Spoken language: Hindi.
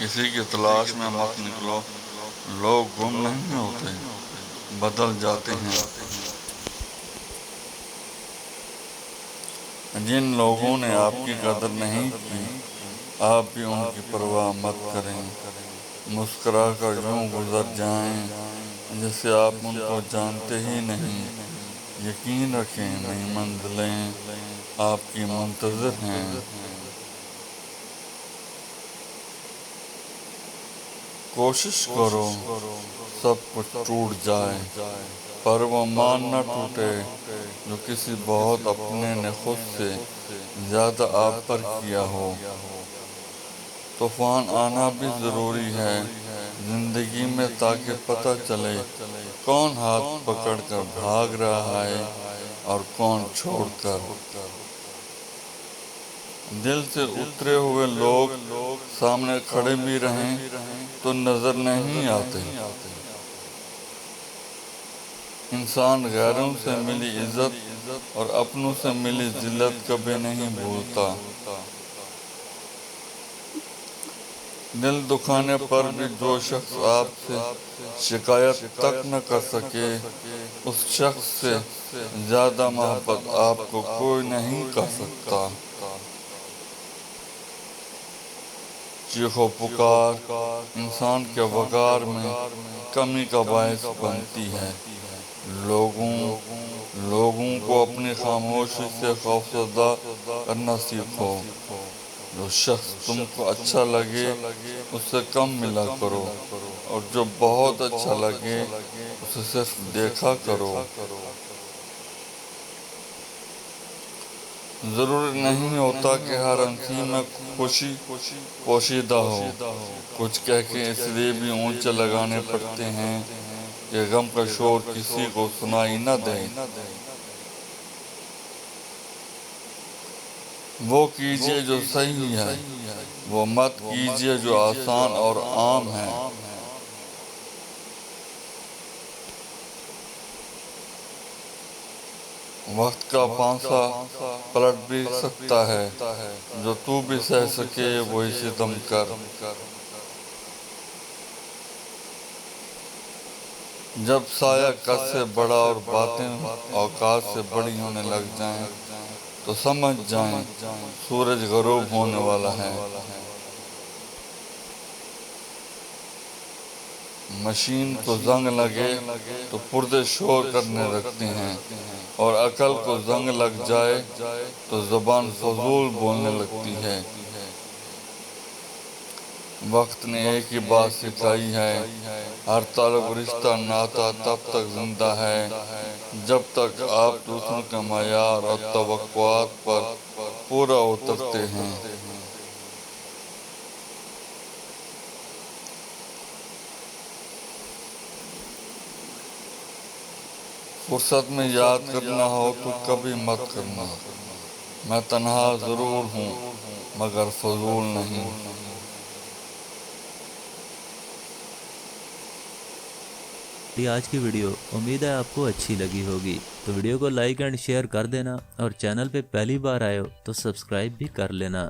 किसी की तलाश में मत निकलो। लोग गुम नहीं होते, बदल जाते हैं। जिन लोगों ने आपकी कदर नहीं की, आप भी उनकी परवाह मत करें। मुस्कुरा कर यूं गुजर जाएं जैसे आप उनको जानते ही नहीं। यकीन रखें, नई मंजिलें आपकी मुंतज़िर हैं। कोशिश करो सब कुछ टूट जाए, पर वो मान न टूटे जो किसी बहुत अपने ने खुद से ज्यादा आप पर किया हो। तूफान आना भी जरूरी है जिंदगी में, ताकि पता चले कौन हाथ पकड़ कर भाग रहा है और कौन छोड़कर। दिल से उतरे हुए लोग सामने खड़े भी रहें तो नजर नहीं आते। इंसान गैरों से मिली इज्जत और अपनों से मिली जिल्लत कभी नहीं भूलता। दिल दुखाने पर भी जो शख्स आपसे शिकायत तक न कर सके, उस शख्स से ज्यादा मोहब्बत आपको कोई नहीं कर सकता। चीखो पुकार इंसान के वकार में कमी का बायस बनती है। लोगों को अपनी खामोशी से खौफजदा करना सीखो। जो शख्स तुमको अच्छा लगे उससे कम मिला करो, और जो बहुत अच्छा लगे उसे सिर्फ देखा करो। जरूरी नहीं होता कि हर हंसी में खुशी पोशीदा हो। कुछ कह के इसलिए भी ऊंचे लगाने पड़ते हैं कि गम का शोर किसी को सुनाई न दे। वो कीजिए जो सही है, वो मत कीजिए जो आसान और आम है। वक्त का पांसा पलट भी सकता है, जो तू भी सह सके वही सितम कर। जब साया कद से बड़ा और बातें औकात से बड़ी होने लग जाएं, तो समझ जाएं सूरज गरूब होने वाला है। मशीन को जंग लगे तो पुर्जे शोर करने लगते हैं, और अकल को जंग लग जाए तो जुबान फजूल बोलने लगती है। वक्त ने एक ही बात सिखाई है, हर ताल्लुक रिश्ता नाता तब तक जिंदा है जब तक आप दूसरों के मयार और तवक्कुआत पर पूरा उतरते हैं। फुर्सत में याद करना हो तो कभी मत करना, मैं तन्हा जरूर हूँ मगर फजूल नहीं। आज की वीडियो उम्मीद है आपको अच्छी लगी होगी, तो वीडियो को लाइक एंड शेयर कर देना, और चैनल पे पहली बार आए हो तो सब्सक्राइब भी कर लेना।